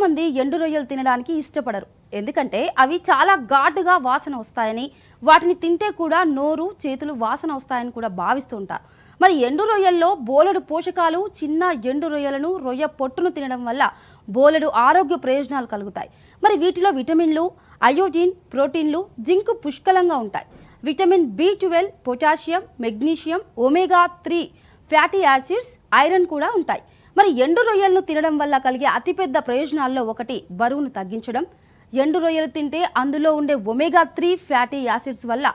మంది ఎండు రొయ్యలు తినడానికి ఇష్టపడరు. ఎందుకంటే అవి చాలా ఘాటుగా వాసన వస్తాయని, వాటిని తింటే కూడా నోరు చేతులు వాసన వస్తాయని కూడా భావిస్తూ ఉంటారు. మరి ఎండు రొయ్యల్లో బోలెడు పోషకాలు, చిన్న ఎండు రొయ్యలను రొయ్య పొట్టును తినడం వల్ల బోలెడు ఆరోగ్య ప్రయోజనాలు కలుగుతాయి. మరి వీటిలో విటమిన్లు, అయోడిన్, ప్రోటీన్లు, జింక్ పుష్కలంగా ఉంటాయి. Vitamin B12, potassium, magnesium, omega 3 fatty acids, iron కూడా ఉంటాయి. మరి ఎండు రొయ్యలను తినడం వల్ల కలిగే అతిపెద్ద ప్రయోజనాల్లో ఒకటి బరువును తగ్గించడం. ఎండు రొయ్యలు తింటే అందులో ఉండే ఒమేగా 3 ఫ్యాటీ యాసిడ్స్ వల్ల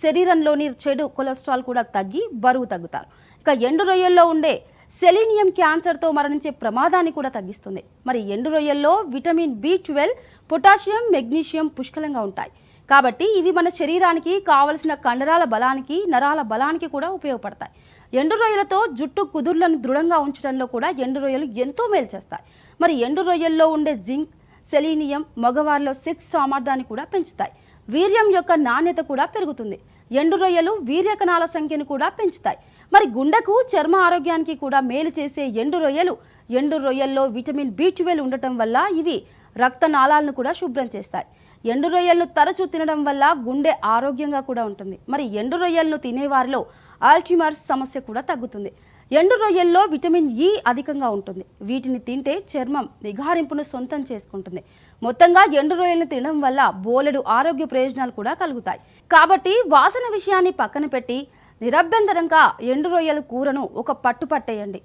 శరీరంలోని చెడు కొలెస్ట్రాల్ కూడా తగ్గి బరువు తగ్గుతారు. ఇక ఎండు రొయ్యల్లో ఉండే సెలీనియం క్యాన్సర్తో మరణించే ప్రమాదాన్ని కూడా తగ్గిస్తుంది. మరి ఎండు రొయ్యల్లో విటమిన్ B12, పొటాషియం, మెగ్నీషియం పుష్కలంగా ఉంటాయి. కాబట్టి ఇవి మన శరీరానికి కావలసిన కండరాల బలానికి, నరాల బలానికి కూడా ఉపయోగపడతాయి. ఎండు రొయ్యలతో జుట్టు కుదుర్లను దృఢంగా ఉంచడంలో కూడా ఎండు రొయ్యలు ఎంతో మేలు చేస్తాయి. మరి ఎండు రొయ్యల్లో ఉండే జింక్, సెలీనియం మగవారిలో సెక్స్ సామర్థ్యాన్ని కూడా పెంచుతాయి. వీర్యం యొక్క నాణ్యత కూడా పెరుగుతుంది. ఎండు రొయ్యలు వీర్య కణాల సంఖ్యను కూడా పెంచుతాయి. మరి గుండెకు, చర్మ ఆరోగ్యానికి కూడా మేలు చేసే ఎండు రొయ్యల్లో విటమిన్ B12 ఉండటం వల్ల ఇవి రక్తనాళాలను కూడా శుభ్రం చేస్తాయి. ఎండు రొయ్యలను తరచూ తినడం వల్ల గుండె ఆరోగ్యంగా కూడా ఉంటుంది. మరి ఎండు రొయ్యలను తినేవారిలో ఆల్జీమర్స్ సమస్య కూడా తగ్గుతుంది. ఎండు రొయ్యల్లో విటమిన్ E అధికంగా ఉంటుంది. వీటిని తింటే చర్మం నిగారింపును సొంతం చేసుకుంటుంది. మొత్తంగా ఎండు రొయ్యలను తినడం వల్ల బోలెడు ఆరోగ్య ప్రయోజనాలు కూడా కలుగుతాయి. కాబట్టి వాసన విషయాన్ని పక్కన పెట్టి నిరభ్యంతరంగా ఎండు రొయ్యల కూరను ఒక పట్టు పట్టేయండి.